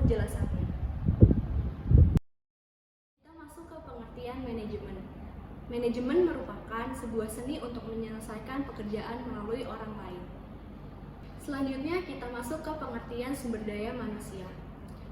penjelasannya. Kita masuk ke pengertian manajemen. Manajemen merupakan sebuah seni untuk menyelesaikan pekerjaan melalui orang lain. Selanjutnya kita masuk ke pengertian sumber daya manusia.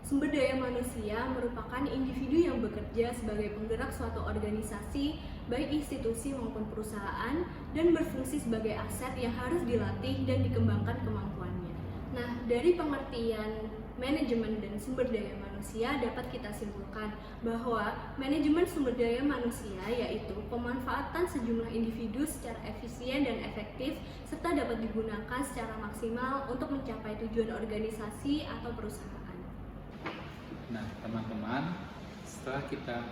Sumber daya manusia merupakan individu yang bekerja sebagai penggerak suatu organisasi, baik institusi maupun perusahaan, dan berfungsi sebagai aset yang harus dilatih dan dikembangkan kemampuannya. Nah, dari pengertian manajemen dan sumber daya manusia dapat kita simpulkan bahwa manajemen sumber daya manusia yaitu pemanfaatan sejumlah individu secara efisien dan efektif serta dapat digunakan secara maksimal untuk mencapai tujuan organisasi atau perusahaan. Nah, teman-teman, setelah kita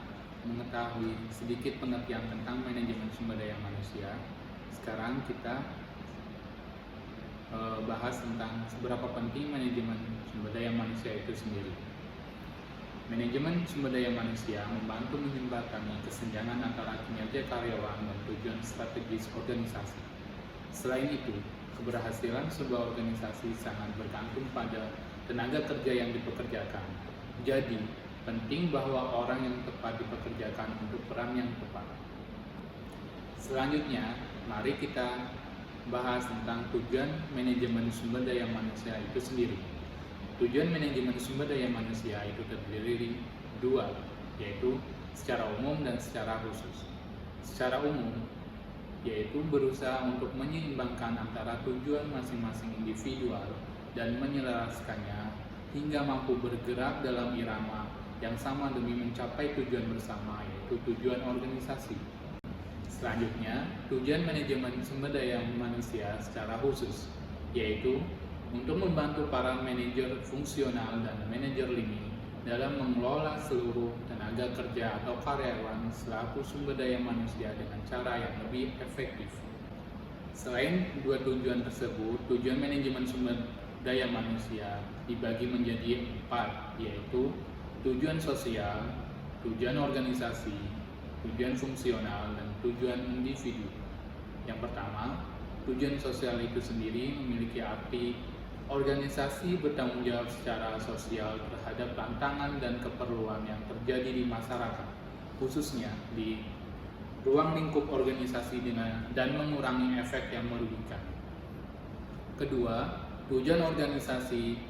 mengetahui sedikit pengertian tentang manajemen sumber daya manusia, sekarang kita bahas tentang seberapa penting manajemen sumber daya manusia itu sendiri. Manajemen sumber daya manusia membantu menjembatani kesenjangan antara kinerja karyawan dan tujuan strategis organisasi. Selain itu, keberhasilan sebuah organisasi sangat bergantung pada tenaga kerja yang dipekerjakan. Jadi, penting bahwa orang yang tepat dipekerjakan untuk peran yang tepat. Selanjutnya, mari kita bahas tentang tujuan manajemen sumber daya manusia itu sendiri. Tujuan manajemen sumber daya manusia itu terdiri dari dua, yaitu secara umum dan secara khusus. Secara umum, yaitu berusaha untuk menyeimbangkan antara tujuan masing-masing individual dan menyelaraskannya hingga mampu bergerak dalam irama yang sama demi mencapai tujuan bersama, yaitu tujuan organisasi. Selanjutnya, tujuan manajemen sumber daya manusia secara khusus, yaitu untuk membantu para manajer fungsional dan manajer lini dalam mengelola seluruh tenaga kerja atau karyawan selaku sumber daya manusia dengan cara yang lebih efektif. Selain dua tujuan tersebut, tujuan manajemen sumber daya manusia dibagi menjadi 4, yaitu tujuan sosial, tujuan organisasi, tujuan fungsional, dan tujuan individu. Yang pertama, tujuan sosial itu sendiri memiliki arti organisasi bertanggung jawab secara sosial terhadap tantangan dan keperluan yang terjadi di masyarakat, khususnya di ruang lingkup organisasi dan mengurangi efek yang merugikan. Kedua, tujuan organisasi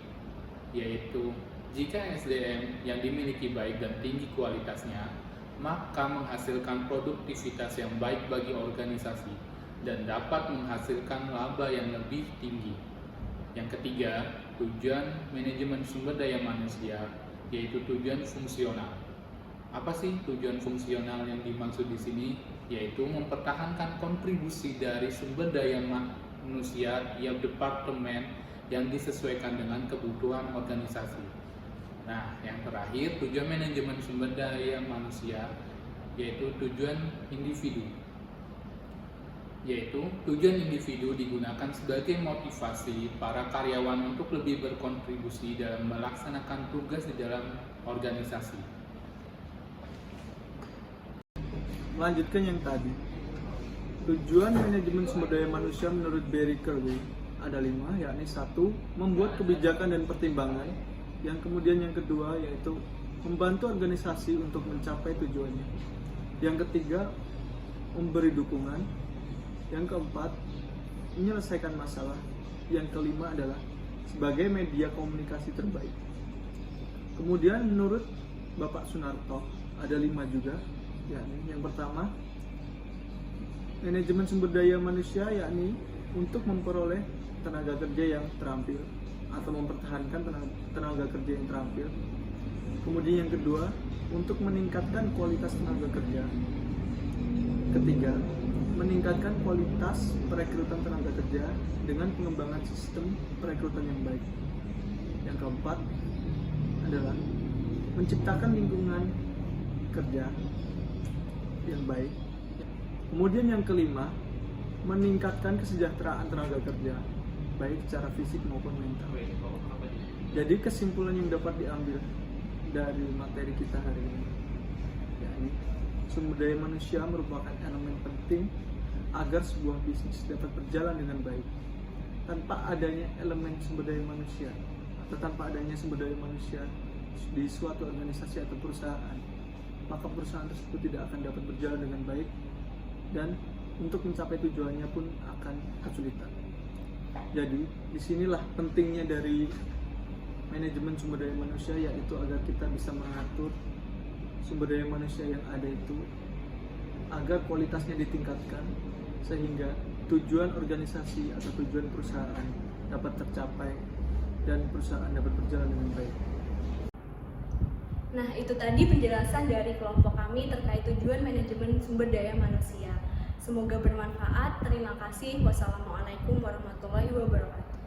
yaitu jika SDM yang dimiliki baik dan tinggi kualitasnya, maka menghasilkan produktivitas yang baik bagi organisasi dan dapat menghasilkan laba yang lebih tinggi. Yang ketiga, tujuan manajemen sumber daya manusia yaitu tujuan fungsional. Apa sih tujuan fungsional yang dimaksud di sini? Yaitu mempertahankan kontribusi dari sumber daya manusia tiap departemen yang disesuaikan dengan kebutuhan organisasi. Nah, yang terakhir, tujuan manajemen sumber daya manusia yaitu tujuan individu. Yaitu tujuan individu digunakan sebagai motivasi para karyawan untuk lebih berkontribusi dalam melaksanakan tugas di dalam organisasi. Melanjutkan yang tadi, tujuan manajemen sumber daya manusia menurut Barry Kerwin ada 5, yakni 1, membuat kebijakan dan pertimbangan. Yang kemudian yang kedua yaitu membantu organisasi untuk mencapai tujuannya. Yang ketiga, memberi dukungan. Yang keempat, menyelesaikan masalah. Yang kelima adalah sebagai media komunikasi terbaik. Kemudian menurut Bapak Sunarto ada 5 juga, yakni yang pertama, manajemen sumber daya manusia yakni untuk memperoleh tenaga kerja yang terampil atau mempertahankan tenaga kerja yang terampil. Kemudian yang kedua, untuk meningkatkan kualitas tenaga kerja. Ketiga, meningkatkan kualitas perekrutan tenaga kerja dengan pengembangan sistem perekrutan yang baik. Yang keempat adalah menciptakan lingkungan kerja yang baik. Kemudian yang kelima, meningkatkan kesejahteraan tenaga kerja, baik secara fisik maupun mental. Jadi kesimpulan yang dapat diambil dari materi kita hari ini, yakni sumber daya manusia merupakan elemen penting agar sebuah bisnis dapat berjalan dengan baik. Tanpa adanya elemen sumber daya manusia atau tanpa adanya sumber daya manusia, di suatu organisasi atau perusahaan, maka perusahaan tersebut tidak akan dapat berjalan dengan baik dan untuk mencapai tujuannya pun akan kesulitan. Jadi, disinilah pentingnya dari manajemen sumber daya manusia, yaitu agar kita bisa mengatur sumber daya manusia yang ada itu agar kualitasnya ditingkatkan sehingga tujuan organisasi atau tujuan perusahaan dapat tercapai dan perusahaan dapat berjalan dengan baik. Nah, itu tadi penjelasan dari kelompok kami terkait tujuan manajemen sumber daya manusia. Semoga bermanfaat. Terima kasih. Wassalamualaikum warahmatullahi wabarakatuh.